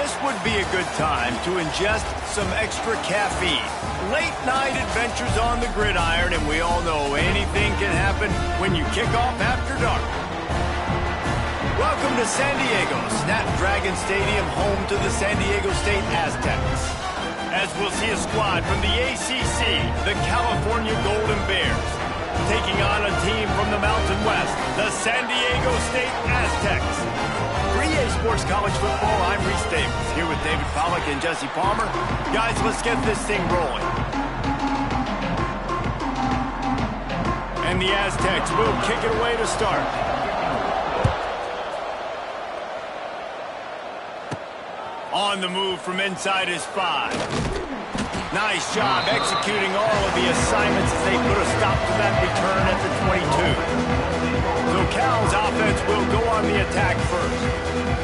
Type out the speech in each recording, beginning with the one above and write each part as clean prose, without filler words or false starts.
This would be a good time to ingest some extra caffeine. Late night adventures on the gridiron, and we all know anything can happen when you kick off after dark. Welcome to San Diego, Snapdragon Stadium, home to the San Diego State Aztecs. As we'll see a squad from the ACC, the California Golden Bears, taking on a team from the Mountain West, the San Diego State Aztecs. For EA Sports College Football, I'm Reese Davis, here with David Pollack and Jesse Palmer. Guys, let's get this thing rolling. And the Aztecs will kick it away to start. On the move from inside his 5. Nice job executing all of the assignments as they put a stop to that return at the 22. So Cal's offense will go on the attack first.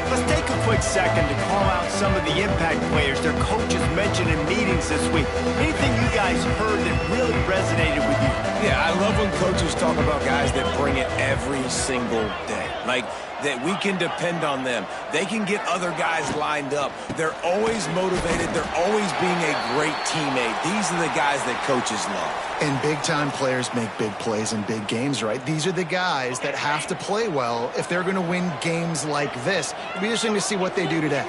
Let's take a quick second to call out some of the impact players their coaches mentioned in meetings this week. Anything you guys heard that really resonated with you? Yeah, I love when coaches talk about guys that bring it every single day. Like, that we can depend on them. They can get other guys lined up. They're always motivated. They're always being a great teammate. These are the guys that coaches love. And big-time players make big plays in big games, right? These are the guys that have to play well if they're going to win games like this. It'll be interesting to see what they do today.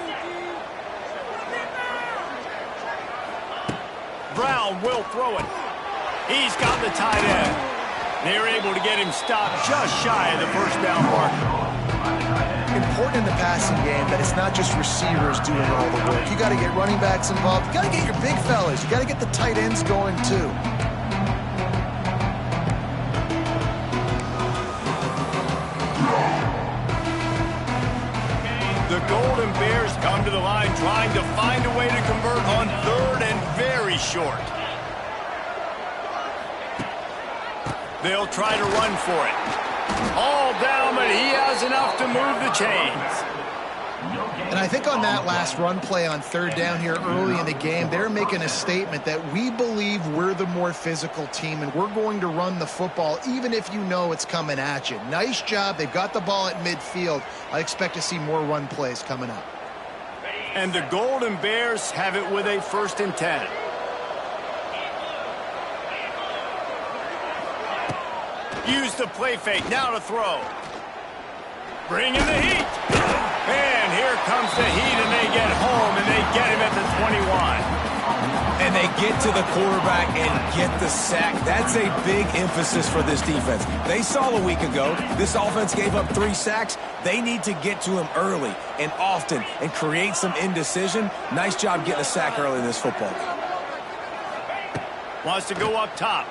Brown will throw it. He's got the tight end. They're able to get him stopped just shy of the first down mark. Important in the passing game that it's not just receivers doing all the work. You got to get running backs involved. You got to get your big fellas. You got to get the tight ends going too. The Golden Bears come to the line trying to find a way to convert on third and very short. They'll try to run for it. All down, but he has enough to move the chains. And I think on that last run play on third down here early in the game, they're making a statement that we believe we're the more physical team and we're going to run the football even if you know it's coming at you. Nice job. They've got the ball at midfield. I expect to see more run plays coming up. And the Golden Bears have it with a 1st and 10. Use the play fake, now to throw. Bring in the heat. And here comes the heat, and they get home, and they get him at the 21. And they get to the quarterback and get the sack. That's a big emphasis for this defense. They saw a week ago, this offense gave up 3 sacks. They need to get to him early and often and create some indecision. Nice job getting a sack early in this football game. Wants to go up top.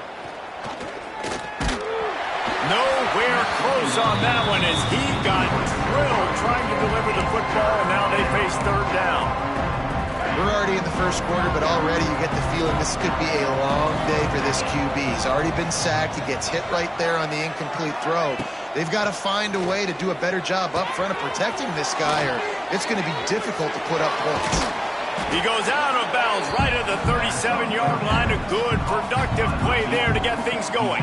Nowhere close on that one as he got drilled trying to deliver the football, and now they face third down. We're already in the first quarter, but already you get the feeling this could be a long day for this QB. He's already been sacked. He gets hit right there on the incomplete throw. They've got to find a way to do a better job up front of protecting this guy, or it's going to be difficult to put up points. He goes out of bounds right at the 37-yard line. A good, productive play there to get things going.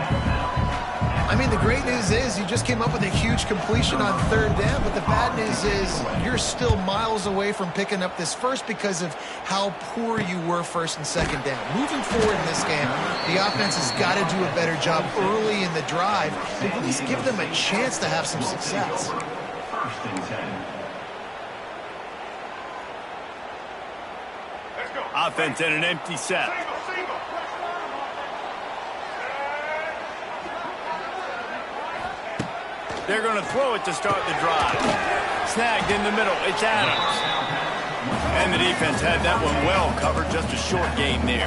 I mean, the great news is you just came up with a huge completion on third down, but the bad news is you're still miles away from picking up this first because of how poor you were 1st and 2nd down. Moving forward in this game, the offense has got to do a better job early in the drive to at least give them a chance to have some success. 1st and 10. Offense in an empty set. They're going to throw it to start the drive. Snagged in the middle. It's Adams. And the defense had that one well covered. Just a short gain there.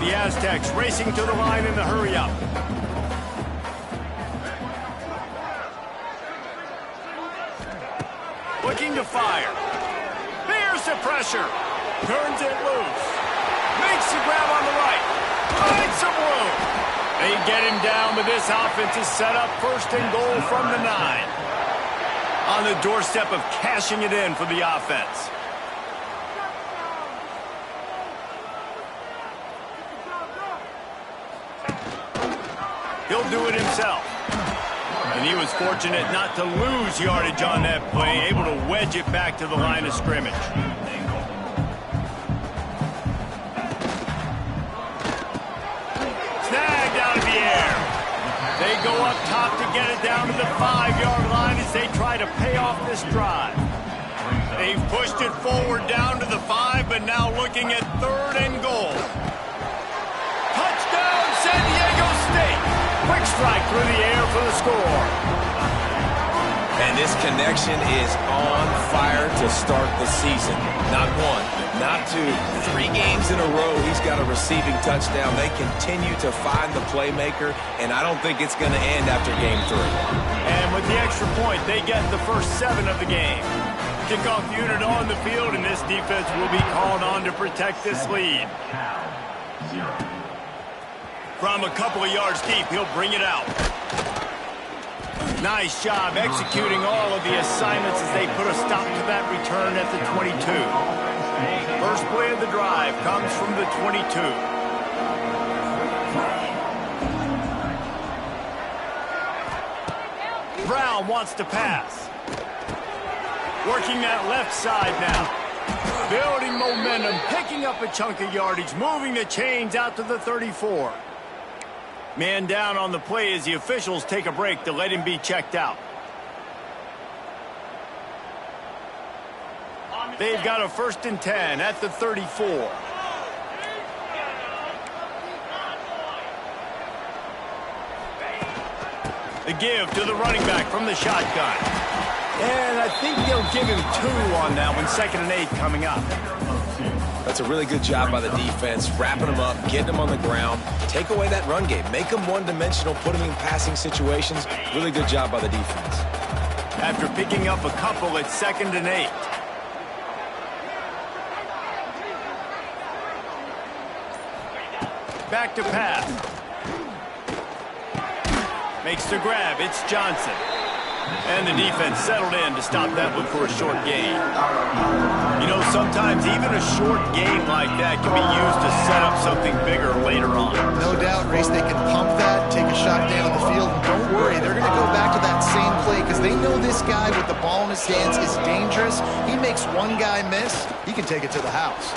The Aztecs racing to the line in the hurry-up. Looking to fire. There's the pressure. Turns it loose. Makes the grab on the right. Finds some room. They get him down, but this offense is set up 1st and goal from the 9. On the doorstep of cashing it in for the offense. He'll do it himself. And he was fortunate not to lose yardage on that play, able to wedge it back to the line of scrimmage. Snagged out of the air. They go up top to get it down to the 5-yard line as they try to pay off this drive. They've pushed it forward down to the 5, but now looking at 3rd and goal. Touchdown, San Diego State. Quick strike through the air for the score. And this connection is on fire to start the season. Not 1, not 2, 3 games in a row he's got a receiving touchdown. They continue to find the playmaker, and I don't think it's going to end after game 3. And with the extra point, they get the first 7 of the game. Kickoff unit on the field, and this defense will be called on to protect this lead. From a couple of yards deep, he'll bring it out. Nice job executing all of the assignments as they put a stop to that return at the 22. First play of the drive comes from the 22. Brown wants to pass. Working that left side now. Building momentum, picking up a chunk of yardage, moving the chains out to the 34. Man down on the play as the officials take a break to let him be checked out. They've got a 1st and 10 at the 34. The give to the running back from the shotgun. And I think they'll give him 2 on that one. 2nd and 8 coming up. That's a really good job by the defense, wrapping them up, getting them on the ground. Take away that run game. Make them one-dimensional, put them in passing situations. Really good job by the defense. After picking up a couple, it's 2nd and 8. Back to pass. Makes the grab. It's Johnson. And the defense settled in to stop that one for a short gain. You know, sometimes even a short gain like that can be used to set up something bigger later on. No doubt, Reese, they can pump that, take a shot down the field, and don't worry, they're going to go back to that same play because they know this guy with the ball in his hands is dangerous. He makes one guy miss, he can take it to the house.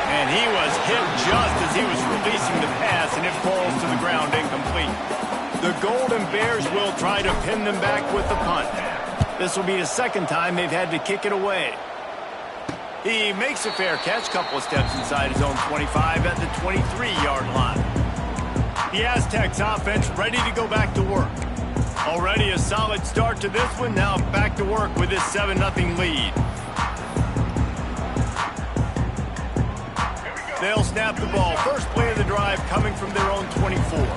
And he was hit just as he was releasing the pass, and it falls to the ground incomplete. The Golden Bears will try to pin them back with the punt. This will be the 2nd time they've had to kick it away. He makes a fair catch, couple of steps inside his own 25 at the 23-yard line. The Aztecs offense ready to go back to work. Already a solid start to this one, now back to work with this 7-0 lead. They'll snap the ball. First play of the drive coming from their own 24.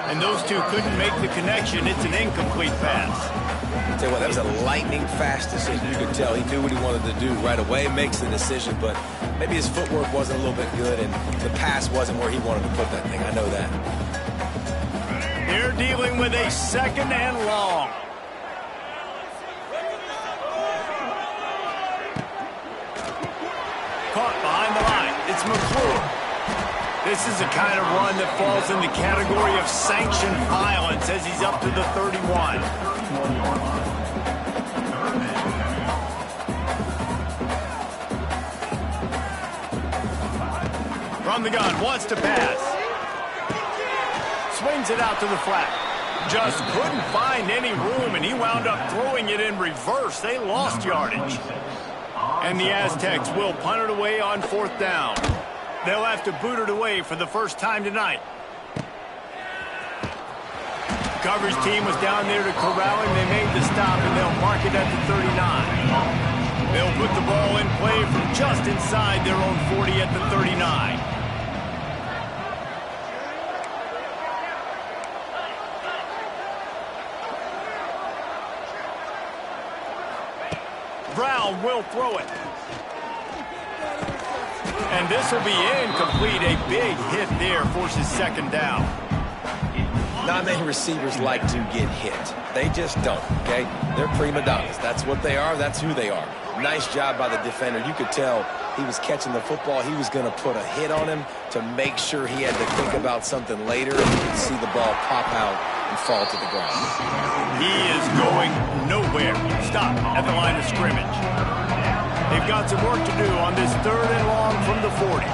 And those two couldn't make the connection. It's an incomplete pass. Tell you what, that was a lightning-fast decision. You could tell he knew what he wanted to do right away, makes the decision, but maybe his footwork wasn't a little bit good, and the pass wasn't where he wanted to put that thing. I know that. They're dealing with a 2nd and long. Caught behind the line. It's McClure. This is the kind of run that falls in the category of sanctioned violence as he's up to the 31. From the gun, wants to pass. Swings it out to the flat. Just couldn't find any room, and he wound up throwing it in reverse. They lost yardage. And the Aztecs will punt it away on 4th down. They'll have to boot it away for the first time tonight. Coverage team was down there to corral him. They made the stop, and they'll mark it at the 39. They'll put the ball in play from just inside their own 40 at the 39. Brown will throw it. And this will be incomplete. A big hit there forces 2nd down. Not many receivers like to get hit. They just don't, okay? They're prima donnas. That's what they are. That's who they are. Nice job by the defender. You could tell he was catching the football, he was going to put a hit on him to make sure he had to think about something later, and you could see the ball pop out and fall to the ground. He is going nowhere. Stop at the line of scrimmage. They've got some work to do on this 3rd and long from the 40.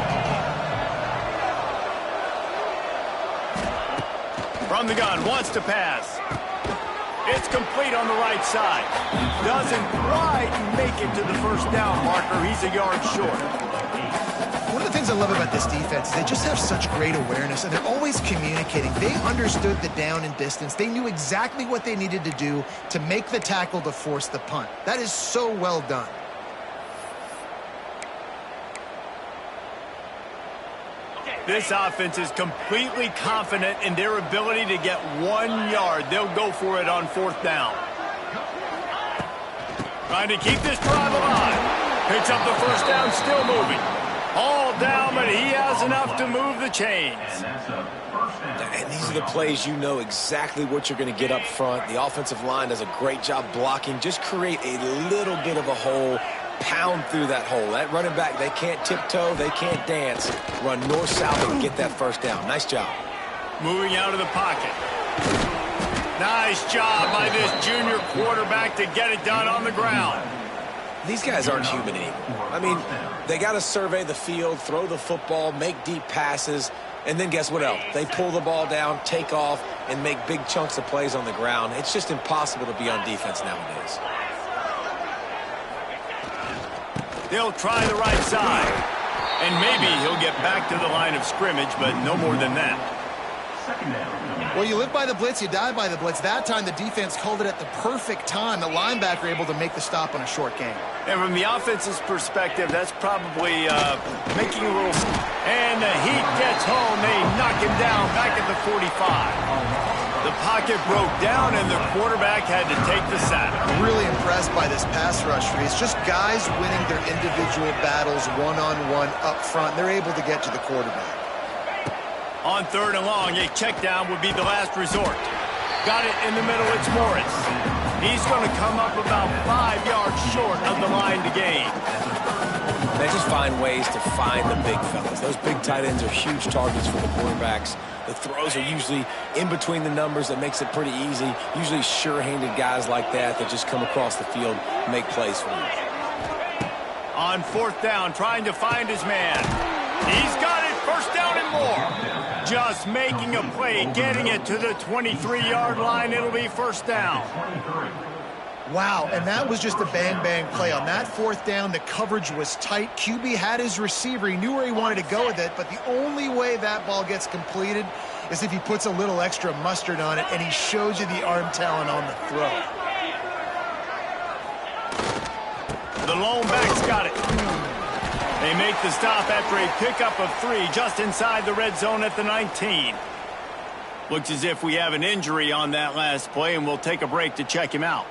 From the gun, wants to pass. It's complete on the right side. Doesn't quite make it to the first down marker. He's a yard short. One of the things I love about this defense is they just have such great awareness, and they're always communicating. They understood the down and distance. They knew exactly what they needed to do to make the tackle to force the punt. That is so well done. This offense is completely confident in their ability to get 1 yard. They'll go for it on 4th down. Trying to keep this drive alive. Picks up the first down, still moving. All down, but he has enough to move the chains. And these are the plays you know exactly what you're going to get up front. The offensive line does a great job blocking. Just create a little bit of a hole. Pound through that hole. That running back, they can't tiptoe, they can't dance. Run north-south and get that first down. Nice job. Moving out of the pocket. Nice job by this junior quarterback to get it done on the ground. These guys aren't human anymore. I mean, they got to survey the field, throw the football, make deep passes, and then guess what else? They pull the ball down, take off, and make big chunks of plays on the ground. It's just impossible to be on defense nowadays. They'll try the right side. And maybe he'll get back to the line of scrimmage, but no more than that. Well, you live by the blitz, you die by the blitz. That time the defense called it at the perfect time. The linebacker able to make the stop on a short gain. And from the offense's perspective, that's probably making a little... And the heat gets home. They knock him down back at the 45. The pocket broke down, and the quarterback had to take the sack. Really impressed by this pass rush, Reese. Just guys winning their individual battles one-on-one up front. They're able to get to the quarterback. On 3rd and long, a check down would be the last resort. Got it in the middle, it's Morris. He's going to come up about 5 yards short of the line to gain. They just find ways to find the big fellas. Those big tight ends are huge targets for the quarterbacks. The throws are usually in between the numbers. That makes it pretty easy. Usually sure-handed guys like that just come across the field and make plays for you. On 4th down, trying to find his man. He's got it, 1st down and more. Just making a play, getting it to the 23-yard line. It'll be 1st down. Wow, and that was just a bang-bang play. On that 4th down, the coverage was tight. QB had his receiver. He knew where he wanted to go with it, but the only way that ball gets completed is if he puts a little extra mustard on it, and he shows you the arm talent on the throw. The lone back's got it. They make the stop after a pickup of 3 just inside the red zone at the 19. Looks as if we have an injury on that last play, and we'll take a break to check him out.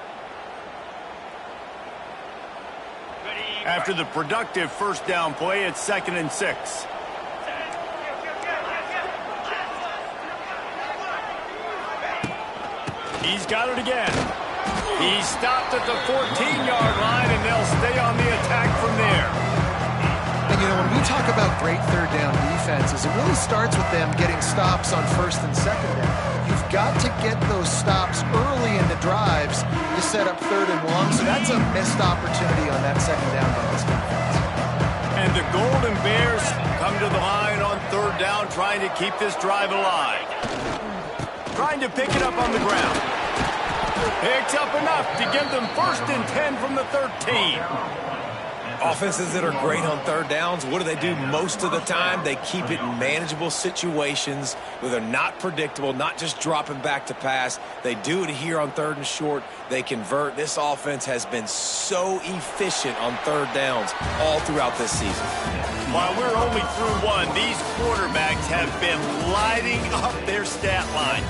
After the productive 1st down play, it's 2nd and 6. He's got it again. He stopped at the 14-yard line, and they'll stay on the attack from there. And, you know, when we talk about great 3rd down defenses, it really starts with them getting stops on 1st and 2nd down. You've got to get those stops early in the drives to set up 3rd and long, so that's a missed opportunity on that 2nd down by this defense. And the Golden Bears come to the line on 3rd down, trying to keep this drive alive. Trying to pick it up on the ground. Picks up enough to give them 1st and 10 from the 13. Offenses that are great on 3rd downs, what do? Most of the time, they keep it in manageable situations where they're not predictable, not just dropping back to pass. They do it here on 3rd and short. They convert. This offense has been so efficient on 3rd downs all throughout this season. While we're only through 1, these quarterbacks have been lighting up their stat line.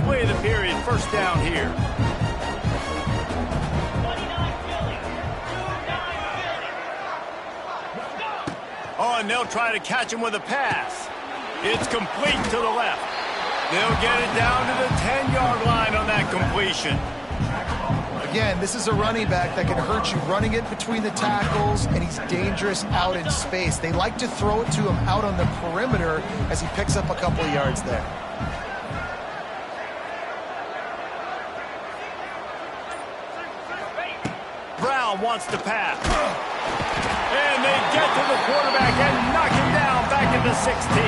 Play of the period, 1st down here. run. They'll try to catch him with a pass. It's complete to the left. They'll get it down to the 10-yard line on that completion. Again, this is a running back that can hurt you running it between the tackles, and he's dangerous out in space. They like to throw it to him out on the perimeter as he picks up a couple of yards there. Brown wants to pass. And they get to the quarterback and knock him down back into 16.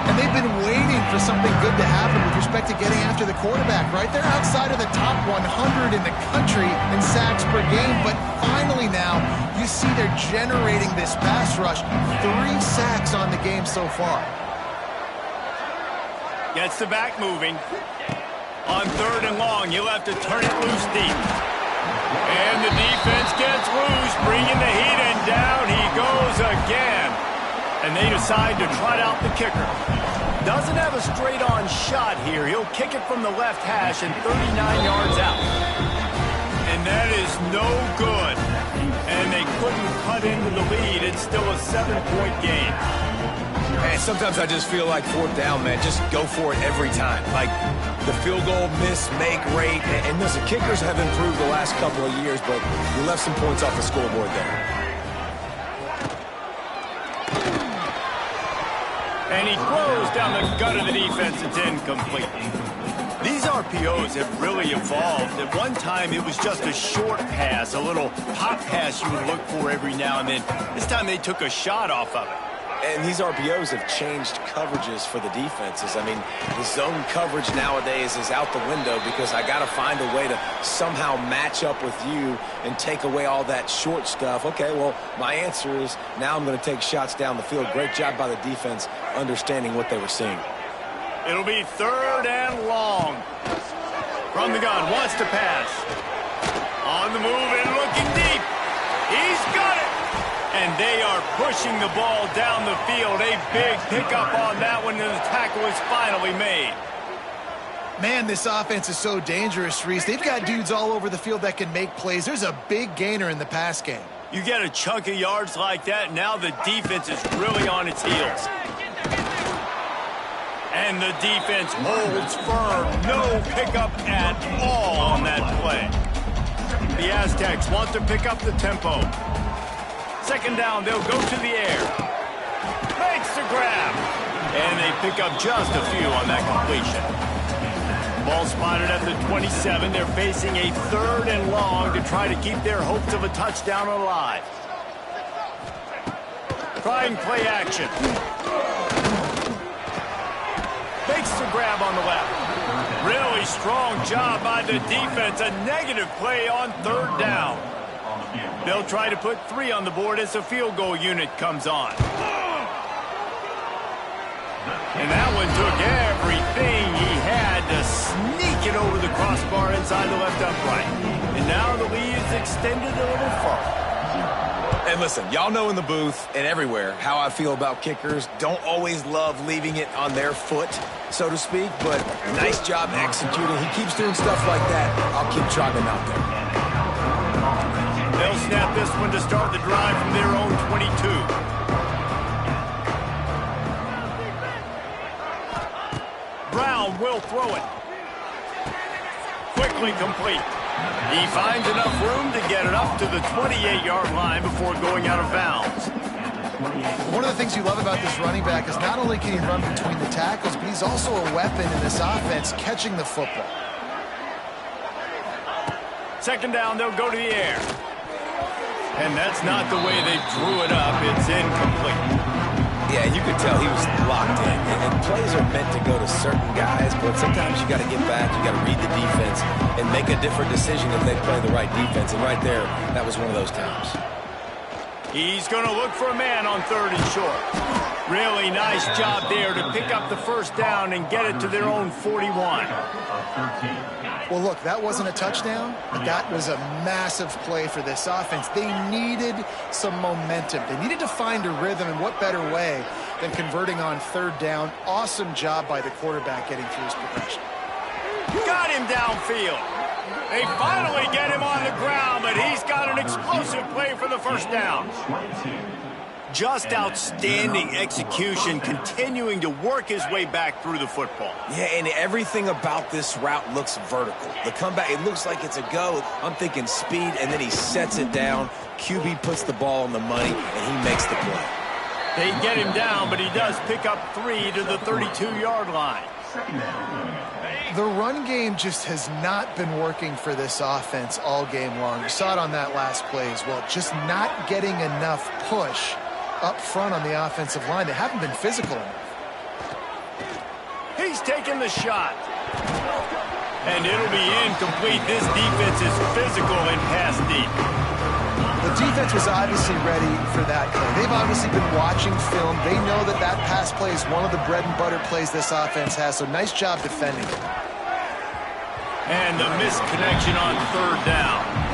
And they've been waiting for something good to happen with respect to getting after the quarterback, right? They're outside of the top 100 in the country in sacks per game, but finally now you see they're generating this pass rush. 3 sacks on the game so far. Gets the back moving. On 3rd and long, you'll have to turn it loose deep. And the defense gets loose, bringing the heat, and down he goes again. And they decide to trot out the kicker. Doesn't have a straight-on shot here. He'll kick it from the left hash and 39 yards out. And that is no good. And they couldn't cut into the lead. It's still a 7-point game. Man, sometimes I just feel like 4th down, man. Just go for it every time. Like the field goal miss-make rate. And listen, kickers have improved the last couple of years, but we left some points off the scoreboard there. And he throws down the gut of the defense. It's incomplete. These RPOs have really evolved. At one time, it was just a short pass, a little pop pass you would look for every now and then. This time, they took a shot off of it. And these RPOs have changed coverages for the defenses. I mean, the zone coverage nowadays is out the window because I got to find a way to somehow match up with you and take away all that short stuff. Okay, well, my answer is now I'm going to take shots down the field. Great job by the defense understanding what they were seeing. It'll be 3rd and long. From the gun, wants to pass. On the move and looking deep. He's got it. And they are pushing the ball down the field. A big pickup on that one, and the tackle is finally made. Man, this offense is so dangerous, Reese. They've got dudes all over the field that can make plays. There's a big gainer in the pass game. You get a chunk of yards like that, now the defense is really on its heels. And the defense holds firm. No pickup at all on that play. The Aztecs want to pick up the tempo. 2nd down, they'll go to the air. Makes the grab. And they pick up just a few on that completion. Ball spotted at the 27. They're facing a 3rd and long to try to keep their hopes of a touchdown alive. Trying play action. Makes the grab on the left. Really strong job by the defense. A negative play on 3rd down. They'll try to put 3 on the board as the field goal unit comes on. And that one took everything he had to sneak it over the crossbar inside the left upright. And now the lead is extended a little further. And listen, y'all know in the booth and everywhere how I feel about kickers. Don't always love leaving it on their foot, so to speak, but nice job executing. He keeps doing stuff like that. I'll keep trotting him out there. They'll snap this one to start the drive from their own 22. Brown will throw it. Quickly complete. He finds enough room to get it up to the 28-yard line before going out of bounds. One of the things you love about this running back is not only can he run between the tackles, but he's also a weapon in this offense catching the football. 2nd down, they'll go to the air. And that's not the way they drew it up. It's incomplete. Yeah, you could tell he was locked in. And plays are meant to go to certain guys, but sometimes you got to get back, you got to read the defense, and make a different decision if they play the right defense. And right there, that was one of those times. He's going to look for a man on 3rd and short. Really nice job there to pick up the 1st down and get it to their own 41. Well, look, that wasn't a touchdown, but that was a massive play for this offense. They needed some momentum. They needed to find a rhythm, and what better way than converting on 3rd down. Awesome job by the quarterback getting through his progression. Got him downfield. They finally get him on the ground, but he's got an explosive play for the 1st down. Just outstanding execution, continuing to work his way back through the football. Yeah, and everything about this route looks vertical. The comeback, it looks like it's a go. I'm thinking speed, and then he sets it down. QB puts the ball on the money, and he makes the play. They get him down, but he does pick up 3 to the 32-yard line. The run game just has not been working for this offense all game long. You saw it on that last play as well. Just not getting enough push up front on the offensive line. They haven't been physical enough. He's taking the shot. And it'll be incomplete. This defense is physical and pass deep. The defense was obviously ready for that play. They've obviously been watching film. They know that that pass play is one of the bread and butter plays this offense has, so nice job defending it. And the missed connection on 3rd down.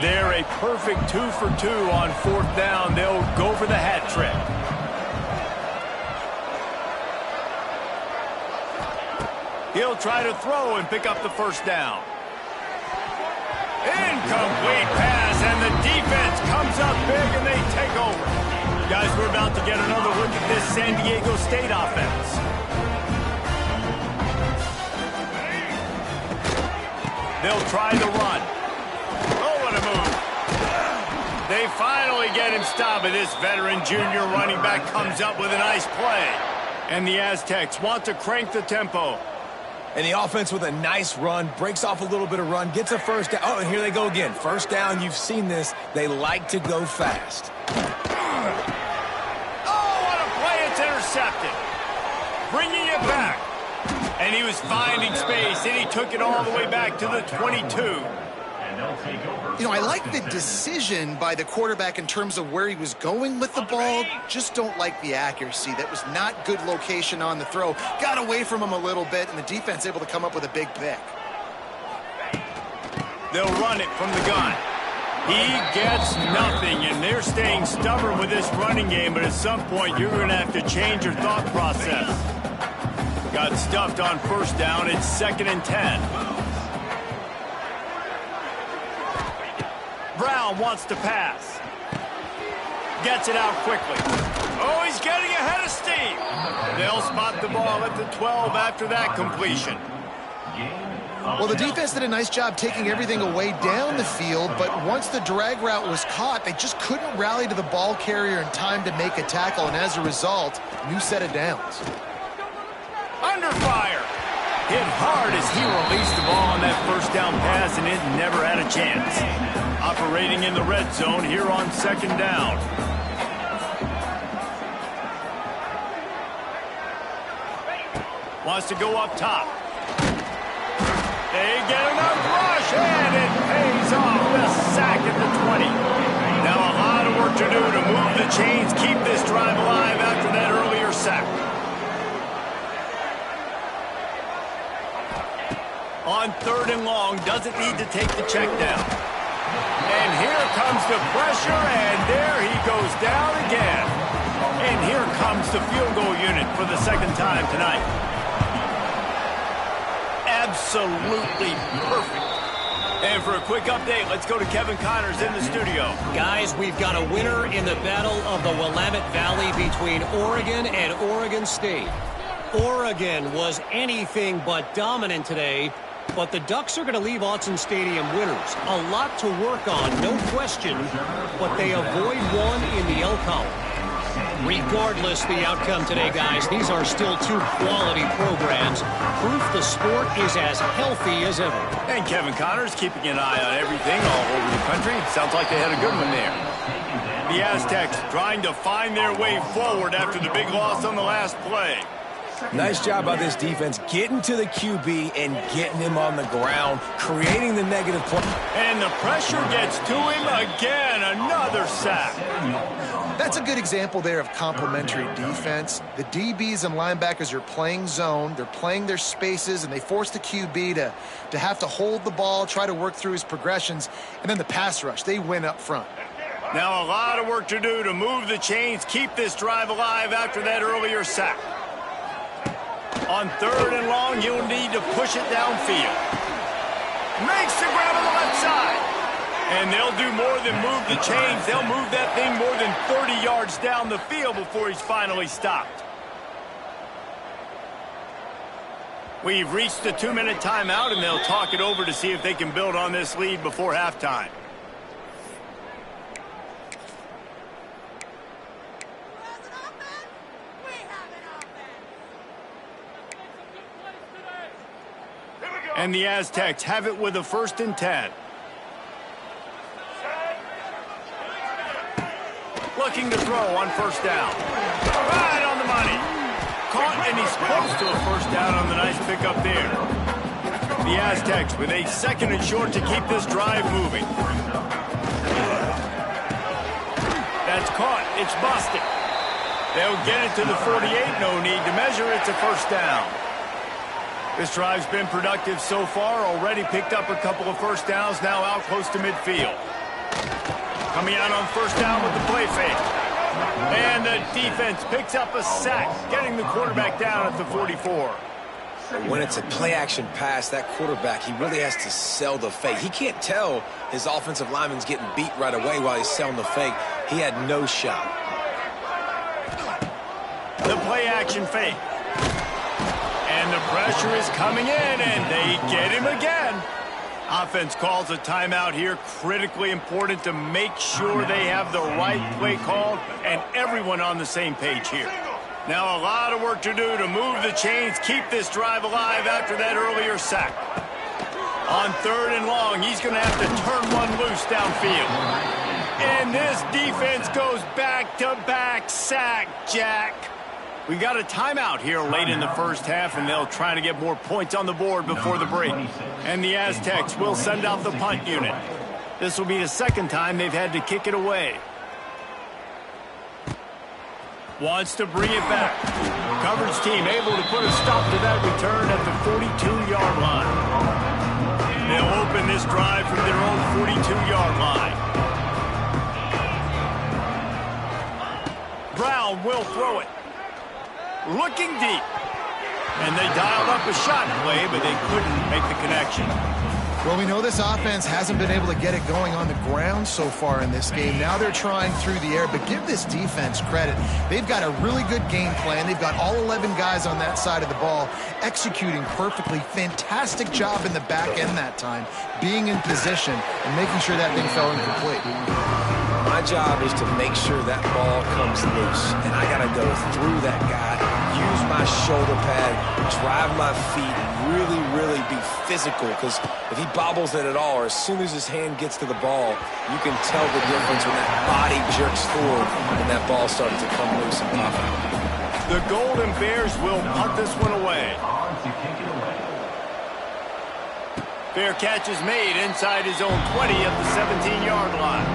They're a perfect 2 for 2 on 4th down. They'll go for the hat trick. He'll try to throw and pick up the 1st down. Incomplete pass, and the defense comes up big, and they take over. Guys, we're about to get another look at this San Diego State offense. They'll try the run. Oh, what a move. They finally get him stopped, but this veteran junior running back comes up with a nice play. And the Aztecs want to crank the tempo. And the offense with a nice run, breaks off a little bit of run, gets a 1st down. Oh, and here they go again. 1st down, you've seen this. They like to go fast. Oh, what a play. It's intercepted. Bringing it back. And he was finding space, and he took it all the way back to the 22. You know, I like the decision by the quarterback in terms of where he was going with the ball. Just don't like the accuracy. That was not good location on the throw. Got away from him a little bit, and the defense able to come up with a big pick. They'll run it from the gun. He gets nothing, and they're staying stubborn with this running game, but at some point you're going to have to change your thought process. Got stuffed on 1st down. It's 2nd and 10. Brown wants to pass. Gets it out quickly. Oh, he's getting ahead of steam. They'll spot the ball at the 12 after that completion. Well, the defense did a nice job taking everything away down the field, but once the drag route was caught, they just couldn't rally to the ball carrier in time to make a tackle, and as a result, new set of downs. Under fire. Hit hard as he released the ball on that 1st down pass, and it never had a chance. Operating in the red zone here on 2nd down. Wants to go up top. They get enough rush, and it pays off. The sack at the 20. Now a lot of work to do to move the chains, keep this drive alive after that earlier sack. On 3rd and long, doesn't need to take the check down. And here comes the pressure, and there he goes down again. And here comes the field goal unit for the 2nd time tonight. Absolutely perfect. And for a quick update, let's go to Kevin Connors in the studio. Guys, we've got a winner in the battle of the Willamette Valley between Oregon and Oregon State. Oregon was anything but dominant today, but the Ducks are going to leave Autzen Stadium winners. A lot to work on, no question, but they avoid one in the L column. Regardless the outcome today, guys, these are still 2 quality programs. Proof the sport is as healthy as ever. And Kevin Connors keeping an eye on everything all over the country. Sounds like they had a good one there. The Aztecs trying to find their way forward after the big loss on the last play. Nice job by this defense getting to the QB and getting him on the ground, creating the negative play. And the pressure gets to him again. Another sack. That's a good example there of complementary defense. The DBs and linebackers are playing zone. They're playing their spaces, and they force the QB to have to hold the ball, try to work through his progressions, and then the pass rush. They win up front. Now a lot of work to do to move the chains, keep this drive alive after that earlier sack. On 3rd and long, you'll need to push it downfield. Makes the grab on the left side. And they'll do more than move the chains. They'll move that thing more than 30 yards down the field before he's finally stopped. We've reached the 2-minute timeout, and they'll talk it over to see if they can build on this lead before halftime. And the Aztecs have it with a 1st and 10. Looking to throw on 1st down. Right on the money. Caught, and he's close to a 1st down on the nice pickup there. The Aztecs with a 2nd and short to keep this drive moving. That's caught. It's busted. They'll get it to the 48. No need to measure. It's a 1st down. This drive's been productive so far. Already picked up a couple of 1st downs. Now out close to midfield. Coming out on 1st down with the play fake. And the defense picks up a sack, getting the quarterback down at the 44. When it's a play-action pass, that quarterback, he really has to sell the fake. He can't tell his offensive lineman's getting beat right away while he's selling the fake. He had no shot. The play-action fake. And the pressure is coming in, and they get him again. Offense calls a timeout here. Critically important to make sure they have the right play called and everyone on the same page here. Now a lot of work to do to move the chains, keep this drive alive after that earlier sack. On 3rd and long, he's going to have to turn one loose downfield. And this defense goes back-to-back sack, Jack. We got a timeout here late in the 1st half, and they'll try to get more points on the board before the break. And the Aztecs will send out the punt unit. This will be the 2nd time they've had to kick it away. Wants to bring it back. Coverage team able to put a stop to that return at the 42-yard line. They'll open this drive from their own 42-yard line. Brown will throw it. Looking deep. And they dialed up a shot play, but they couldn't make the connection. Well, we know this offense hasn't been able to get it going on the ground so far in this game. Now they're trying through the air, but give this defense credit. They've got a really good game plan. They've got all 11 guys on that side of the ball executing perfectly. Fantastic job in the back end that time, being in position and making sure that thing fell incomplete. My job is to make sure that ball comes loose, and I got to go through that guy, use my shoulder pad, drive my feet, really be physical, because if he bobbles it at all, or as soon as his hand gets to the ball, you can tell the difference when that body jerks forward and that ball starts to come loose and pop out. The Golden Bears will punt this one away. Fair catch is made inside his own 20 at the 17-yard line.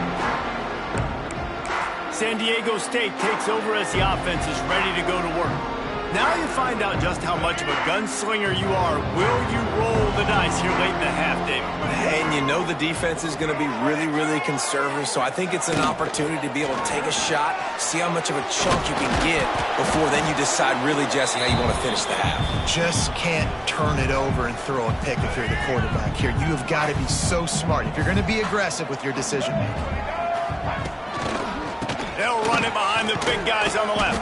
San Diego State takes over as the offense is ready to go to work. Now you find out just how much of a gunslinger you are. Will you roll the dice here late in the half, David? And you know the defense is going to be really conservative, so I think it's an opportunity to be able to take a shot, see how much of a chunk you can get before then you decide really, Jesse, how you want to finish the half. Just can't turn it over and throw a pick if you're the quarterback here. You have got to be so smart if you're going to be aggressive with your decision-making. They'll run it behind the big guys on the left.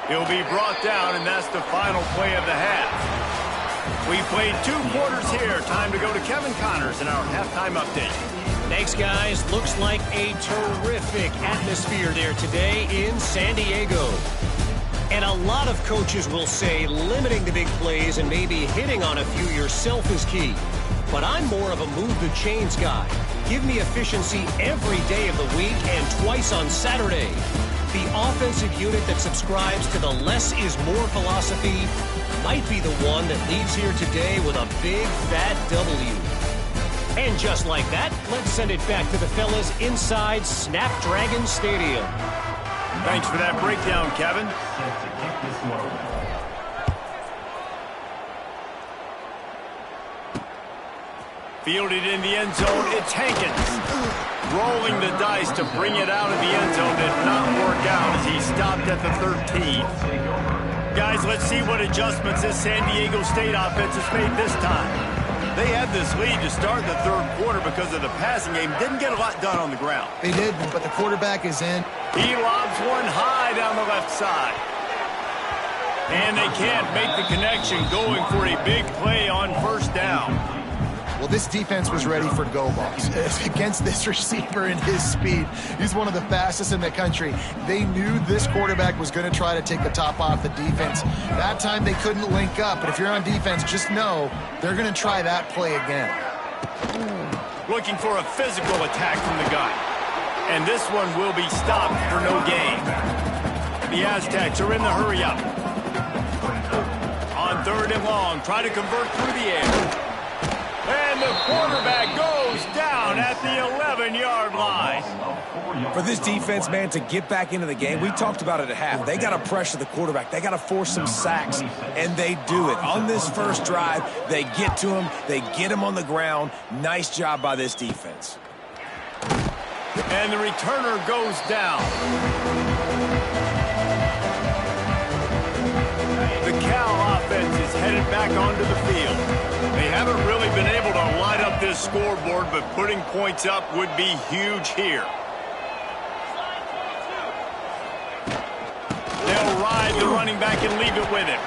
He'll be brought down, and that's the final play of the half. We played 2 quarters here. Time to go to Kevin Connors in our halftime update. Thanks, guys. Looks like a terrific atmosphere there today in San Diego. And a lot of coaches will say limiting the big plays and maybe hitting on a few yourself is key. But I'm more of a move the chains guy. Give me efficiency every day of the week and twice on Saturday. The offensive unit that subscribes to the less is more philosophy might be the one that leaves here today with a big fat W. And just like that, let's send it back to the fellas inside Snapdragon Stadium. Thanks for that breakdown, Kevin. Fielded in the end zone, it's Hankins. Rolling the dice to bring it out of the end zone did not work out as he stopped at the 13. Guys, let's see what adjustments this San Diego State offense has made this time. They had this lead to start the third quarter because of the passing game. Didn't get a lot done on the ground. They did, but the quarterback is in. He lobs one high down the left side. And they can't make the connection, going for a big play on first down. Well, this defense was ready for go balls against this receiver and his speed. He's one of the fastest in the country. They knew this quarterback was going to try to take the top off the defense. That time they couldn't link up, but if you're on defense, just know they're going to try that play again. Looking for a physical attack from the gun. And this one will be stopped for no gain. The Aztecs are in the hurry-up. On third and long, try to convert through the air. And the quarterback goes down at the 11-yard line. For this defense, man, to get back into the game, we talked about it at half. They got to pressure the quarterback. They got to force some sacks, and they do it. On this first drive, they get to him. They get him on the ground. Nice job by this defense. And the returner goes down. The Cal offense is headed back onto the field. They haven't really been able to light up this scoreboard, but putting points up would be huge here. They'll ride the running back and leave it with him.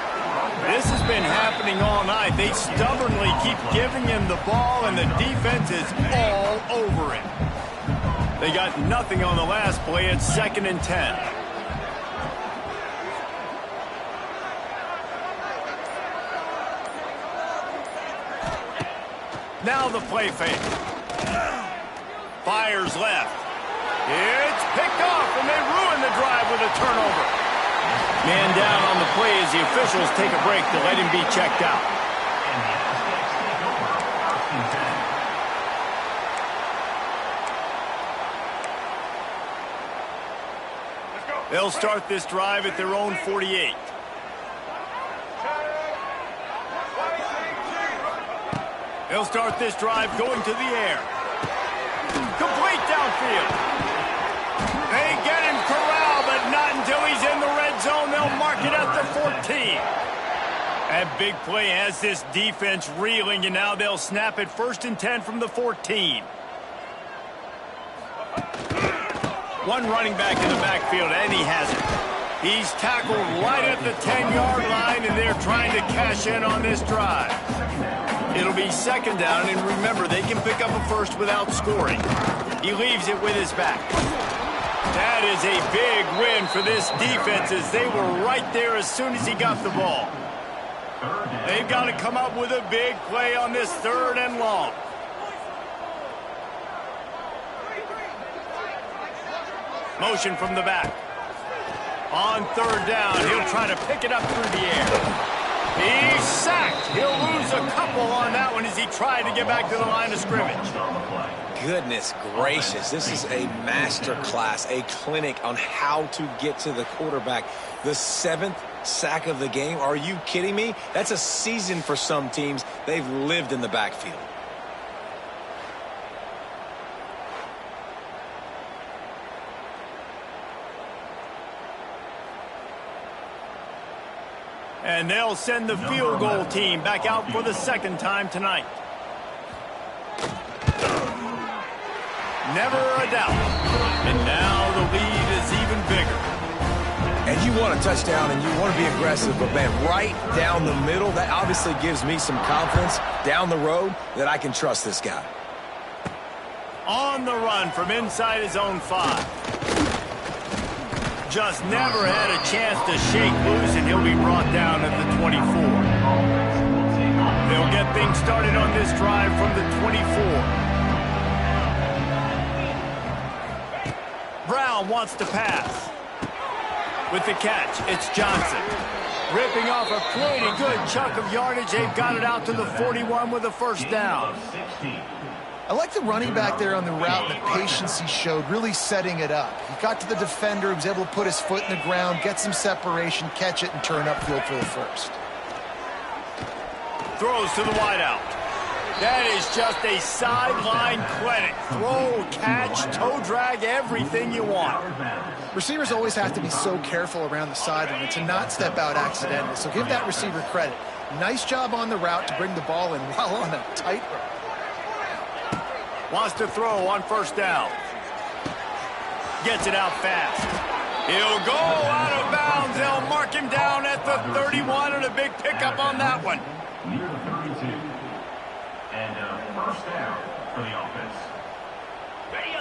This has been happening all night. They stubbornly keep giving him the ball, and the defense is all over it. They got nothing on the last play. It's 2nd and 10. Now the play fake. Fires left. It's picked off, and they ruin the drive with a turnover. Man down on the play as the officials take a break to let him be checked out. They'll start this drive at their own 48. They'll start this drive going to the air. Complete downfield. They get him corralled, but not until he's in the red zone. They'll mark it at the 14. That big play has this defense reeling, and now they'll snap it 1st and 10 from the 14. One running back in the backfield, and he has it. He's tackled right at the 10-yard line, and they're trying to cash in on this drive. It'll be 2nd down, and remember, they can pick up a first without scoring. He leaves it with his back. That is a big win for this defense, as they were right there as soon as he got the ball. They've got to come up with a big play on this 3rd and long. Motion from the back. On 3rd down, he'll try to pick it up through the air. He's sacked. He'll lose a couple on that one as he tried to get back to the line of scrimmage. Goodness gracious, this is a master class, a clinic on how to get to the quarterback. The 7th sack of the game. Are you kidding me? That's a season for some teams. They've lived in the backfield. And they'll send the field goal team back out for the 2nd time tonight. Never a doubt. And now the lead is even bigger. And you want a touchdown and you want to be aggressive, but man, right down the middle, that obviously gives me some confidence down the road that I can trust this guy. On the run from inside his own 5. Just never had a chance to shake loose, and he'll be brought down at the 24. They'll get things started on this drive from the 24. Brown wants to pass. With the catch, it's Johnson. Ripping off a pretty good chunk of yardage. They've got it out to the 41 with a 1st down. I like the running back there on the route and the patience he showed, really setting it up. He got to the defender, he was able to put his foot in the ground, get some separation, catch it, and turn upfield for the 1st. Throws to the wideout. That is just a sideline clinic. Throw, catch, toe drag, everything you want. Receivers always have to be so careful around the sideline to not step out accidentally, so give that receiver credit. Nice job on the route to bring the ball in while on a tightrope. Wants to throw on first down. Gets it out fast. He'll go out of bounds. They'll mark him down at the 31, and a big pickup on that one. Near the 32. And first down for the offense.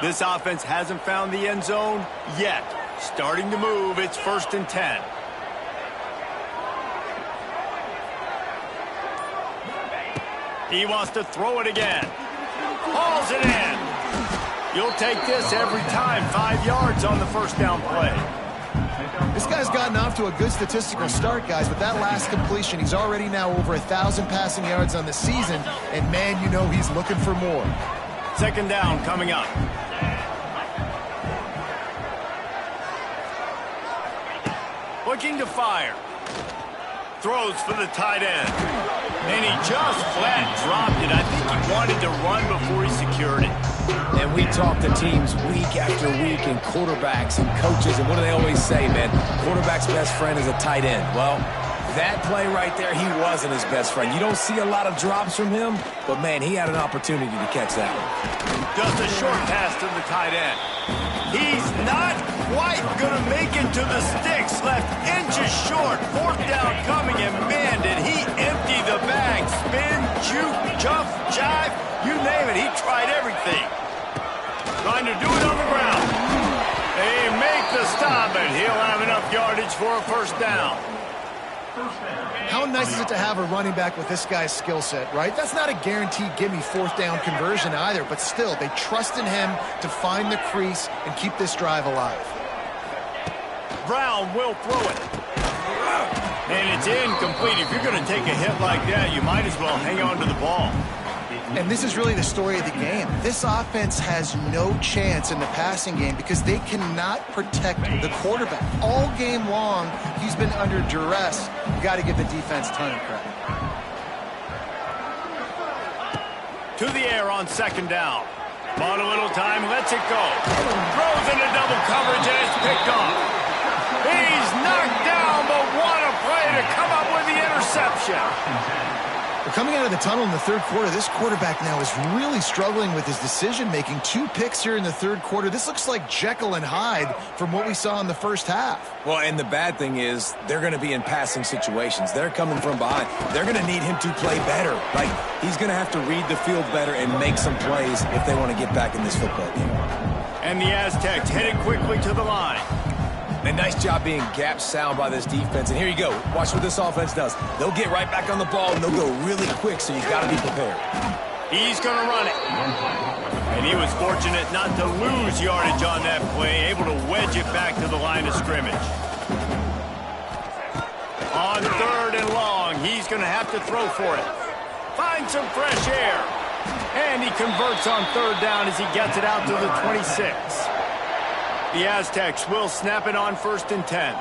This offense hasn't found the end zone yet. Starting to move. It's 1st and 10. He wants to throw it again. Hauls it in. You'll take this every time. 5 yards on the first down play. This guy's gotten off to a good statistical start, guys, but that last completion, he's already now over 1,000 passing yards on the season, and man, you know he's looking for more. 2nd down coming up. Looking to fire. Throws for the tight end. And he just flat dropped it. I think he wanted to run before he secured it. And we talk to teams week after week and quarterbacks and coaches, and what do they always say, man? Quarterback's best friend is a tight end. Well, that play right there, he wasn't his best friend. You don't see a lot of drops from him, but, man, he had an opportunity to catch that one. Just a short pass to the tight end. He's not quite going to make it to the sticks. Left inches short. 4th down coming, and, man, did he empty the bag. Spin, juke, jump, jive, you name it. He tried everything. Trying to do it on the ground. They make the stop, and he'll have enough yardage for a 1st down. How nice is it to have a running back with this guy's skill set, right? That's not a guaranteed gimme 4th down conversion either, but still, they trust in him to find the crease and keep this drive alive. Brown will throw it. And it's incomplete. If you're going to take a hit like that, you might as well hang on to the ball. And this is really the story of the game. This offense has no chance in the passing game because they cannot protect the quarterback. All game long, he's been under duress. You got to give the defense a ton of credit. To the air on 2nd down. Bought a little time, lets it go. Throws into double coverage, and it's picked off. He's knocked down, but what a play to come up with the interception. Well, coming out of the tunnel in the 3rd quarter, this quarterback now is really struggling with his decision-making. 2 picks here in the 3rd quarter. This looks like Jekyll and Hyde from what we saw in the 1st half. Well, and the bad thing is they're going to be in passing situations. They're coming from behind. They're going to need him to play better. Like, he's going to have to read the field better and make some plays if they want to get back in this football game. And the Aztecs headed quickly to the line. A nice job being gap sound by this defense. And here you go. Watch what this offense does. They'll get right back on the ball, and they'll go really quick, so you've got to be prepared. He's going to run it. And he was fortunate not to lose yardage on that play, able to wedge it back to the line of scrimmage. On 3rd and long, he's going to have to throw for it. Find some fresh air. And he converts on 3rd down as he gets it out to the 26. The Aztecs will snap it on 1st and 10.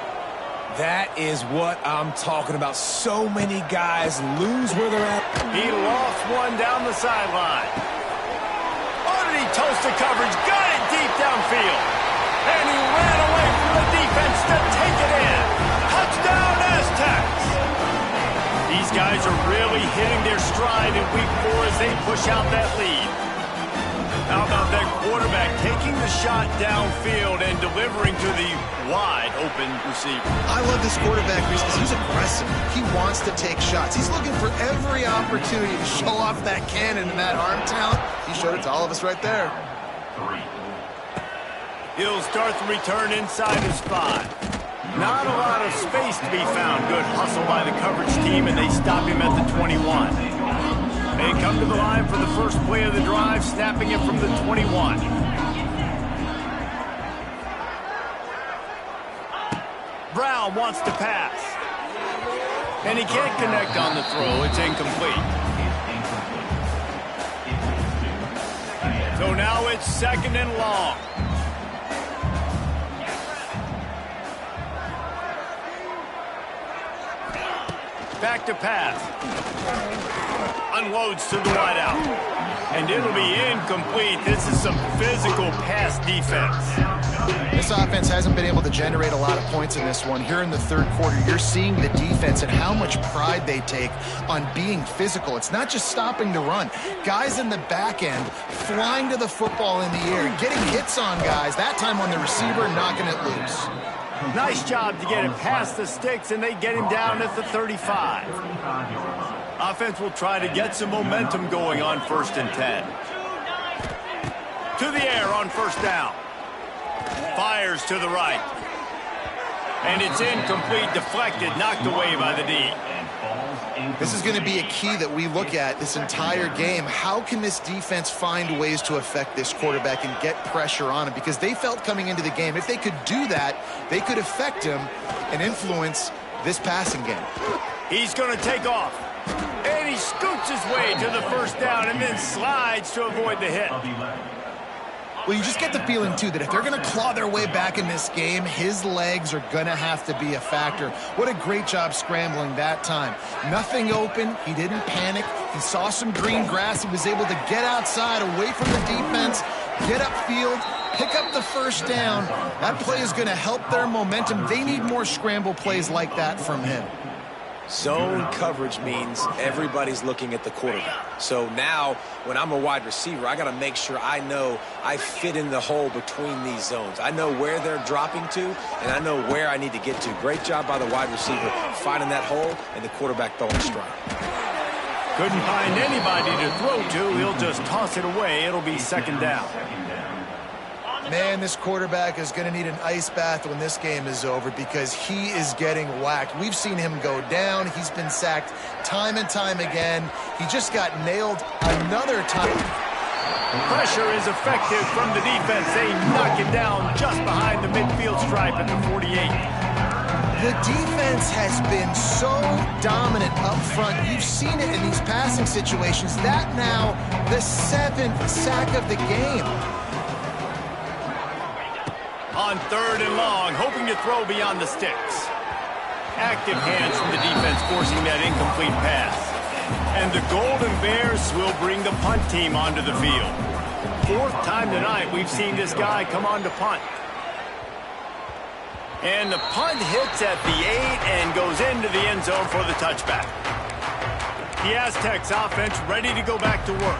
That is what I'm talking about. So many guys lose where they're at. He lost one down the sideline. Oh, did he toast the coverage? Got it deep downfield. And he ran away from the defense to take it in. Touchdown, Aztecs. These guys are really hitting their stride in week 4 as they push out that lead. How about that quarterback taking the shot downfield and delivering to the wide-open receiver? I love this quarterback because he's aggressive. He wants to take shots. He's looking for every opportunity to show off that cannon and that arm talent. He showed it to all of us right there. He'll start the return inside his 5. Not a lot of space to be found. Good hustle by the coverage team, and they stop him at the 21. They come to the line for the first play of the drive, snapping it from the 21. Brown wants to pass. And he can't connect on the throw. It's incomplete. So now it's 2nd and long. Back to pass. Unloads to the wideout. And it'll be incomplete. This is some physical pass defense. This offense hasn't been able to generate a lot of points in this one. Here in the third quarter, you're seeing the defense and how much pride they take on being physical. It's not just stopping the run. Guys in the back end flying to the football in the air, getting hits on guys, that time on the receiver, knocking it loose. Nice job to get it past the sticks, and they get him down at the 35. Offense will try to get some momentum going on 1st and 10. To the air on 1st down. Fires to the right. And it's incomplete, deflected, knocked away by the D. This is going to be a key that we look at this entire game. How can this defense find ways to affect this quarterback and get pressure on him? Because they felt coming into the game, if they could do that, they could affect him and influence this passing game. He's going to take off. And he scoots his way to the 1st down and then slides to avoid the hit. Well, you just get the feeling, too, that if they're going to claw their way back in this game, his legs are going to have to be a factor. What a great job scrambling that time. Nothing open. He didn't panic. He saw some green grass. He was able to get outside, away from the defense, get upfield, pick up the 1st down. That play is going to help their momentum. They need more scramble plays like that from him. Zone coverage means everybody's looking at the quarterback. So now, when I'm a wide receiver, I got to make sure I know I fit in the hole between these zones. I know where they're dropping to, and I know where I need to get to. Great job by the wide receiver finding that hole, and the quarterback throwing a strike. Couldn't find anybody to throw to. He'll just toss it away. It'll be 2nd down. Man, this quarterback is going to need an ice bath when this game is over because he is getting whacked. We've seen him go down. He's been sacked time and time again. He just got nailed another time. Pressure is effective from the defense. They knock him down just behind the midfield stripe at the 48. The defense has been so dominant up front. You've seen it in these passing situations. That now the 7th sack of the game. On 3rd and long, hoping to throw beyond the sticks. Active hands from the defense forcing that incomplete pass. And the Golden Bears will bring the punt team onto the field. 4th time tonight we've seen this guy come on to punt. And the punt hits at the 8 and goes into the end zone for the touchback. The Aztecs offense ready to go back to work.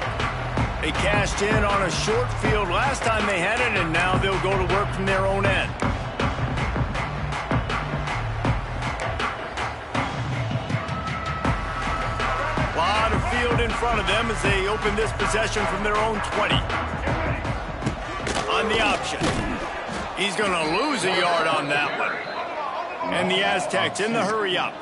They cashed in on a short field last time they had it, and now they'll go to work from their own end. A lot of field in front of them as they open this possession from their own 20. On the option. He's going to lose a yard on that one. And the Aztecs in the hurry up.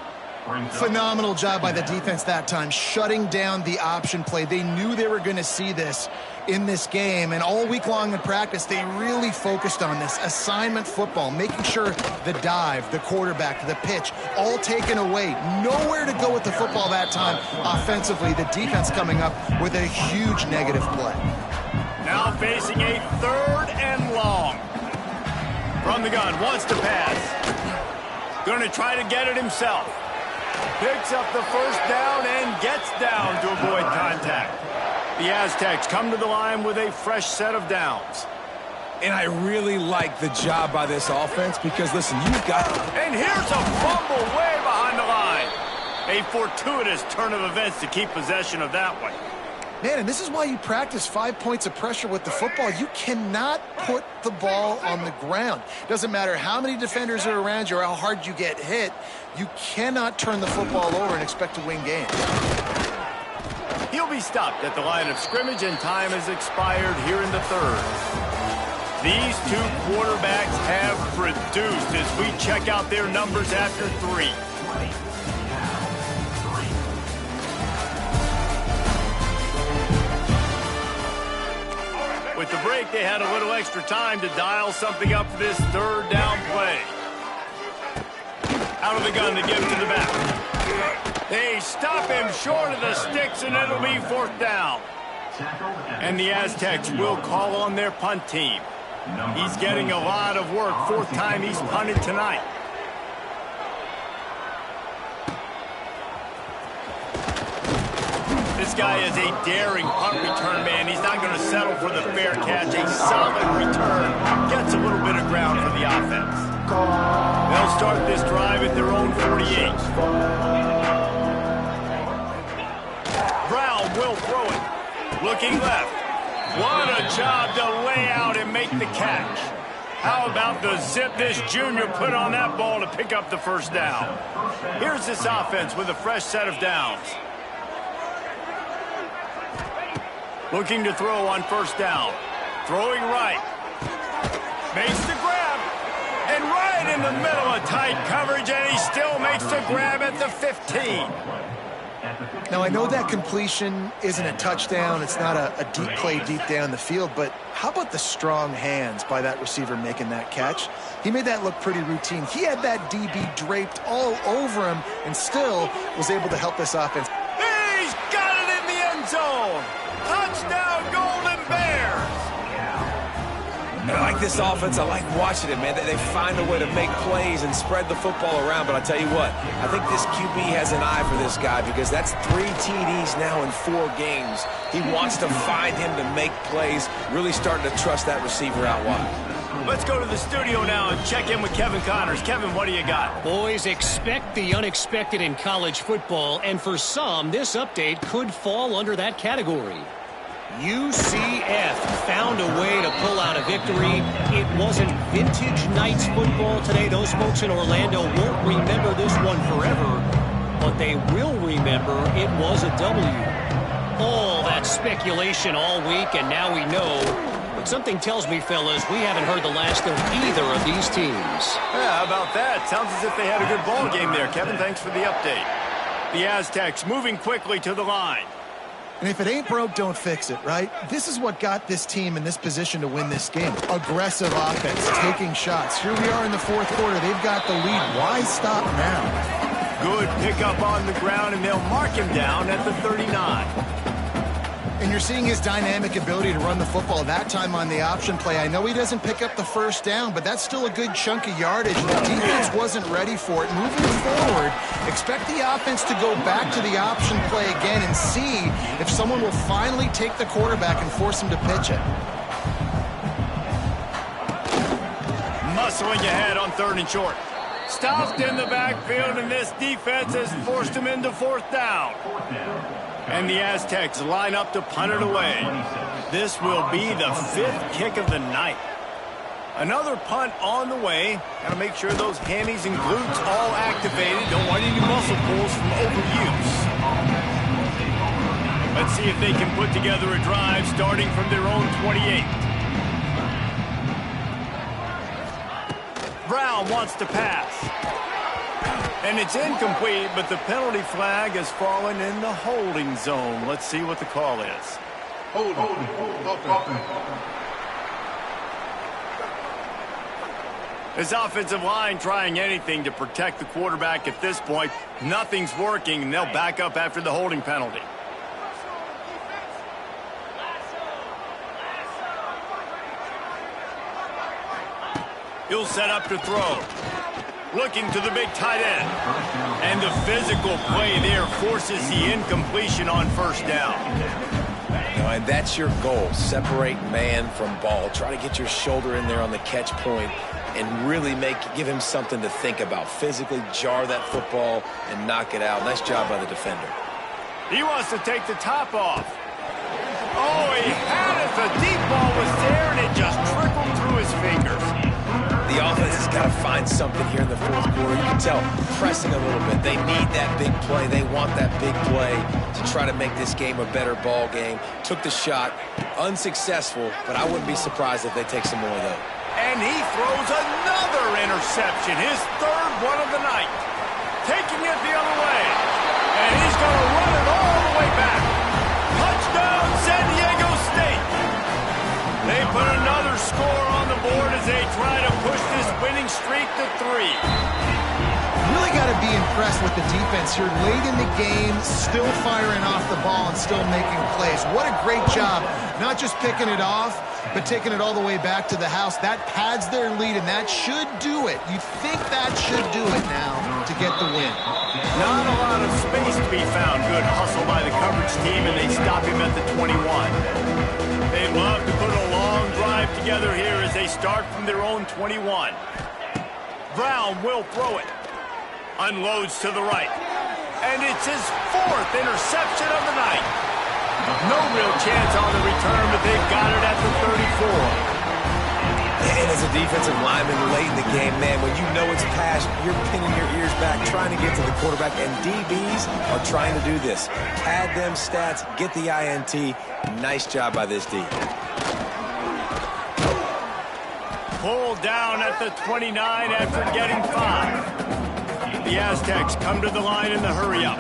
Phenomenal job by the defense that time, shutting down the option play. They knew they were going to see this in this game, and all week long in practice, they really focused on this assignment football, making sure the dive, the quarterback, the pitch, all taken away. Nowhere to go with the football that time offensively. The defense coming up with a huge negative play. Now facing a 3rd and long. From the gun, wants to pass. Going to try to get it himself. Picks up the 1st down and gets down to avoid contact. The Aztecs come to the line with a fresh set of downs. And I really like the job by this offense because, listen, you've got... And here's a fumble way behind the line. A fortuitous turn of events to keep possession of that one. Man, and this is why you practice 5 points of pressure with the football. You cannot put the ball on the ground. Doesn't matter how many defenders are around you or how hard you get hit. You cannot turn the football over and expect to win games. He'll be stopped at the line of scrimmage, and time has expired here in the 3rd. These two quarterbacks have produced as we check out their numbers after 3. With the break, they had a little extra time to dial something up for this 3rd down play. Out of the gun to give to the back. They stop him short of the sticks, and it'll be 4th down. And the Aztecs will call on their punt team. He's getting a lot of work. 4th time he's punted tonight. This This guy is a daring punt return man. He's not going to settle for the fair catch. A solid return gets a little bit of ground for the offense. They'll start this drive at their own 48. Brown will throw it. Looking left. What a job to lay out and make the catch. How about the zip this junior put on that ball to pick up the first down? Here's this offense with a fresh set of downs. Looking to throw on first down. Throwing right. Makes the grab. And right in the middle of tight coverage, and he still makes the grab at the 15. Now, I know that completion isn't a touchdown. It's not a deep play deep down the field, but how about the strong hands by that receiver making that catch? He made that look pretty routine. He had that DB draped all over him and still was able to help this offense. He's got it in the end zone. Touchdown, Golden Bears. I like this offense. I like watching it, man. They find a way to make plays and spread the football around. But I tell you what, I think this QB has an eye for this guy because that's 3 TDs now in 4 games. He wants to find him to make plays, really starting to trust that receiver out wide. Let's go to the studio now and check in with Kevin Connors. Kevin, what do you got? Boys, expect the unexpected in college football, and for some, this update could fall under that category. UCF found a way to pull out a victory. It wasn't vintage Knights football today. Those folks in Orlando won't remember this one forever, but they will remember it was a W. All that speculation all week, and now we know. But something tells me, fellas, we haven't heard the last of either of these teams. Yeah, how about that? Sounds as if they had a good ball game there. Kevin, thanks for the update. The Aztecs moving quickly to the line. And if it ain't broke, don't fix it, right? This is what got this team in this position to win this game. Aggressive offense, taking shots. Here we are in the 4th quarter. They've got the lead. Why stop now? Good pickup on the ground, and they'll mark him down at the 39. And you're seeing his dynamic ability to run the football, that time on the option play. I know he doesn't pick up the first down, but that's still a good chunk of yardage. The defense wasn't ready for it. Moving forward, expect the offense to go back to the option play again and see if someone will finally take the quarterback and force him to pitch it. Muscling ahead on 3rd and short. Stopped in the backfield, and this defense has forced him into 4th down. And the Aztecs line up to punt it away. This will be the 5th kick of the night. Another punt on the way. Got to make sure those hammies and glutes all activated. Don't want any muscle pulls from overuse. Let's see if they can put together a drive starting from their own 28. Brown wants to pass. And it's incomplete, but the penalty flag has fallen in the holding zone. Let's see what the call is. This offensive line trying anything to protect the quarterback at this point. Nothing's working, and they'll back up after the holding penalty. He'll set up to throw. Looking to the big tight end. And the physical play there forces the incompletion on first down. And that's your goal. Separate man from ball. Try to get your shoulder in there on the catch point and really give him something to think about. Physically jar that football and knock it out. Nice job by the defender. He wants to take the top off. Oh, he had it. The deep ball was there, and it just trickled through his fingers. The offense has got to find something here in the 4th quarter. You can tell, pressing a little bit. They need that big play. They want that big play to try to make this game a better ball game. Took the shot, unsuccessful, but I wouldn't be surprised if they take some more, though. And he throws another interception, his 3rd one of the night. Taking it the other way. And he's going to run it all the way back. Touchdown, San Diego State. They put another score on the board as they try to push this winning streak to 3. Really got to be impressed with the defense here late in the game, still firing off the ball and still making plays. What a great job, not just picking it off, but taking it all the way back to the house, that pads their lead, and that should do it. You think that should do it now to get the win. Not a lot of space to be found. Good hustle by the coverage team, and they stop him at the 21. They'd love to put a long drive together here as they start from their own 21. Brown will throw it. Unloads to the right. And it's his 4th interception of the night. No real chance on the return, but they've got it at the 34. And as a defensive lineman late in the game, man, when you know it's pass, you're pinning your ears back, trying to get to the quarterback, and DBs are trying to do this. Pad them stats, get the INT. Nice job by this D. Pulled down at the 29 after getting 5. The Aztecs come to the line in the hurry-up.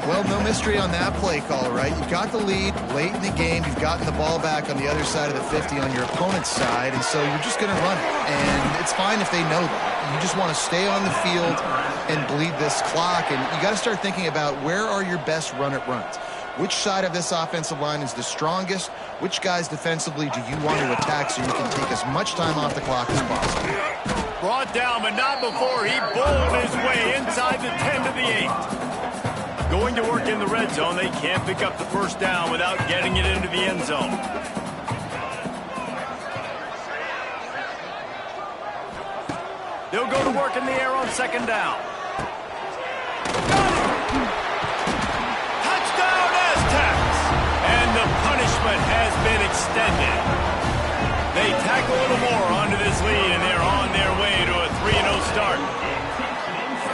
Well, no mystery on that play call, right? You've got the lead late in the game. You've gotten the ball back on the other side of the 50 on your opponent's side, and so you're just going to run it. And it's fine if they know that. You just want to stay on the field and bleed this clock, and you got to start thinking about where are your best run-it runs. Which side of this offensive line is the strongest? Which guys defensively do you want to attack so you can take as much time off the clock as possible? Brought down, but not before he bowled his way inside the 10 to the 8. Going to work in the red zone, they can't pick up the first down without getting it into the end zone. They'll go to work in the air on 2nd down. Touchdown, Aztecs! And the punishment has been extended. They tack a little more onto this lead, and they're on their way to a 3-0 start.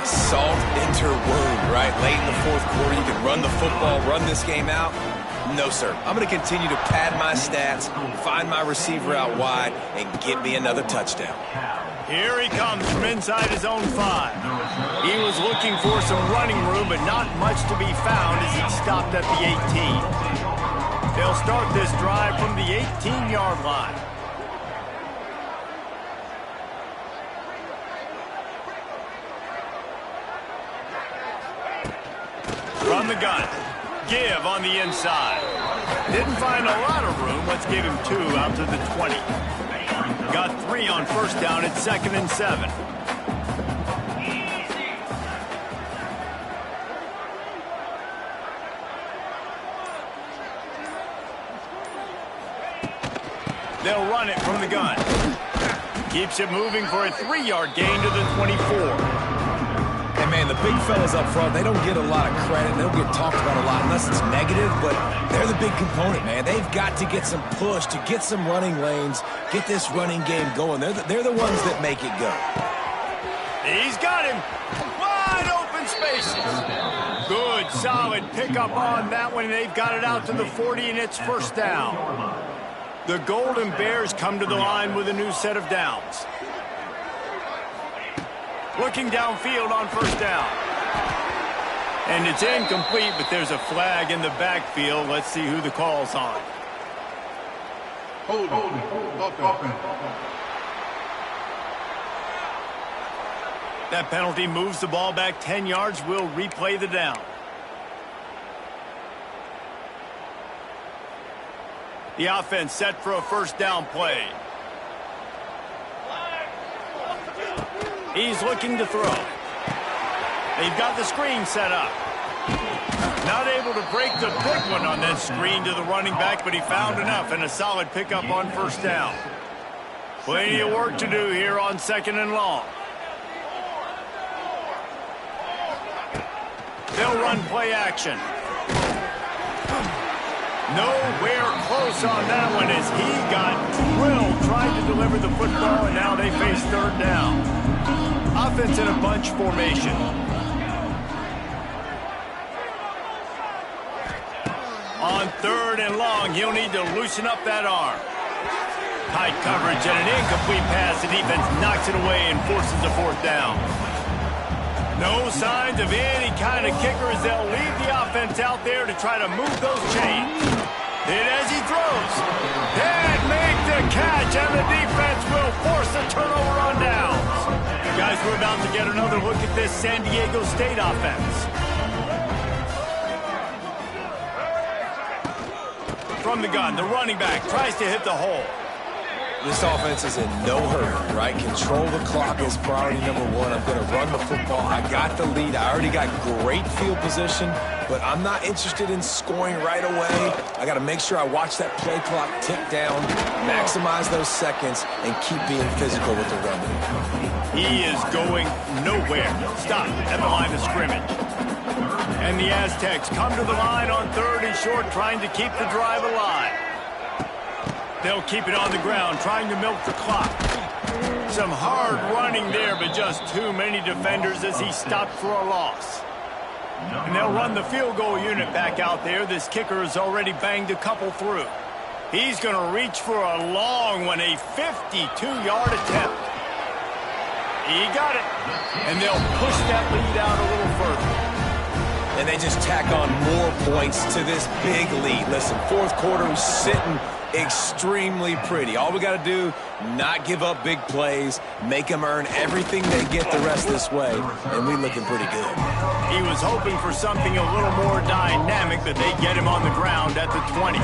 Salt into wound, right? Late in the 4th quarter, you can run the football, run this game out. No, sir. I'm going to continue to pad my stats, find my receiver out wide, and get me another touchdown. Here he comes from inside his own 5. He was looking for some running room, but not much to be found as he stopped at the 18. They'll start this drive from the 18-yard line. From the gun. Give on the inside. Didn't find a lot of room. Let's give him 2 out to the 20. Got 3 on first down at 2nd and 7. They'll run it from the gun. Keeps it moving for a 3-yard gain to the 24. And, man, the big fellas up front, they don't get a lot of credit. They don't get talked about a lot unless it's negative, but they're the big component, man. They've got to get some push to get some running lanes, get this running game going. They're the ones that make it go. He's got him. Wide open spaces. Good, solid pickup on that one. They've got it out to the 40, and it's first down. The Golden Bears come to the line with a new set of downs. Looking downfield on first down. And it's incomplete, but there's a flag in the backfield. Let's see who the call's on. Hold on. That penalty moves the ball back 10 yards. We'll replay the down. The offense set for a first down play. He's looking to throw. They've got the screen set up. Not able to break the big one on that screen to the running back, but he found enough and a solid pickup on first down. Plenty of work to do here on 2nd and long. They'll run play action. Nowhere close on that one as he got drilled trying to deliver the football, and now they face 3rd down. Offense in a bunch formation. On 3rd and long, he'll need to loosen up that arm. Tight coverage and an incomplete pass. The defense knocks it away and forces a 4th down. No signs of any kind of kicker as they'll leave the offense out there to try to move those chains. Hit as he throws. And make the catch, and the defense will force a turnover on downs. Guys, we're about to get another look at this San Diego State offense. From the gun, the running back tries to hit the hole. This offense is in no hurry, right? Control the clock is priority number one. I'm going to run the football. I got the lead. I already got great field position, but I'm not interested in scoring right away. I got to make sure I watch that play clock tick down, maximize those seconds, and keep being physical with the run. He is going nowhere. Stop at the line of scrimmage. And the Aztecs come to the line on 3rd and short, trying to keep the drive alive. They'll keep it on the ground, trying to milk the clock. Some hard running there, but just too many defenders as he stopped for a loss. And they'll run the field goal unit back out there. This kicker has already banged a couple through. He's going to reach for a long one, a 52-yard attempt. He got it. And they'll push that lead out a little further. And they just tack on more points to this big lead. Listen, fourth quarter is sitting extremely pretty. All we got to do, not give up big plays, make them earn everything they get the rest this way, and we looking pretty good. He was hoping for something a little more dynamic, but they get him on the ground at the 20.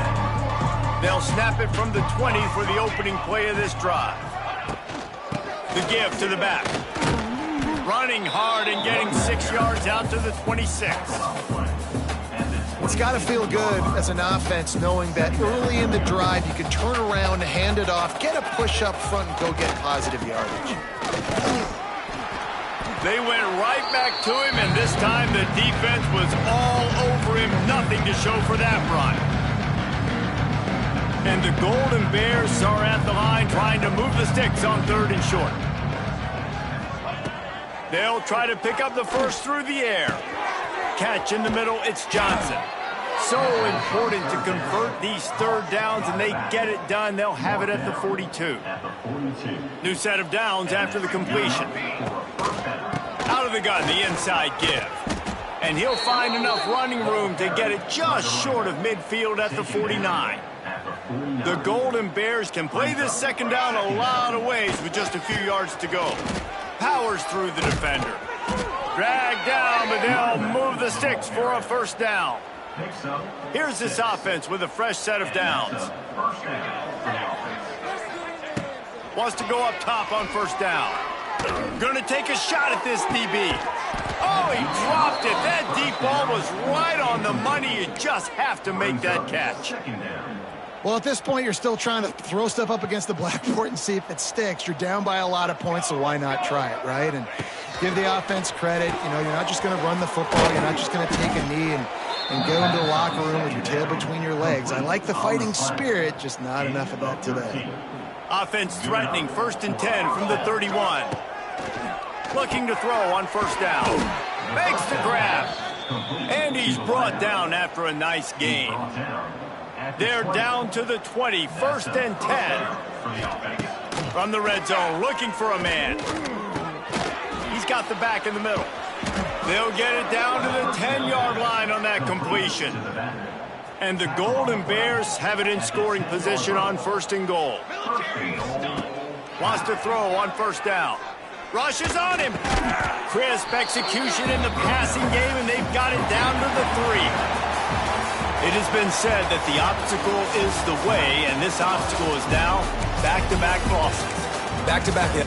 They'll snap it from the 20 for the opening play of this drive. The give to the back. Running hard and getting 6 yards out to the 26. It's got to feel good as an offense knowing that early in the drive you can turn around, hand it off, get a push up front, and go get positive yardage. They went right back to him, and this time the defense was all over him. Nothing to show for that run. And the Golden Bears are at the line trying to move the sticks on 3rd and short. They'll try to pick up the first through the air. Catch in the middle, it's Johnson. So important to convert these 3rd downs, and they get it done. They'll have it at the 42. New set of downs after the completion. Out of the gun, the inside give. And he'll find enough running room to get it just short of midfield at the 49. The Golden Bears can play this 2nd down a lot of ways with just a few yards to go. Powers through the defender. Dragged down, but they'll move the sticks for a 1st down. Here's this offense with a fresh set of downs. Wants to go up top on 1st down. Gonna take a shot at this DB. Oh, he dropped it. That deep ball was right on the money. You just have to make that catch. Well, at this point, you're still trying to throw stuff up against the blackboard and see if it sticks. You're down by a lot of points, so why not try it, right? And give the offense credit. You know, you're not just going to run the football. You're not just going to take a knee and go into the locker room with your tail between your legs. I like the fighting spirit, just not enough of that today. Offense threatening, 1st and 10 from the 31. Looking to throw on 1st down. Makes the grab. And he's brought down after a nice gain. They're down to the 20, 1st and 10. From the red zone, looking for a man. He's got the back in the middle. They'll get it down to the 10-yard line on that completion. And the Golden Bears have it in scoring position on 1st and goal. Wants to throw on 1st down. Rushes on him. Crisp execution in the passing game, and they've got it down to the 3. It has been said that the obstacle is the way, and this obstacle is now back-to-back losses. Back-to-back.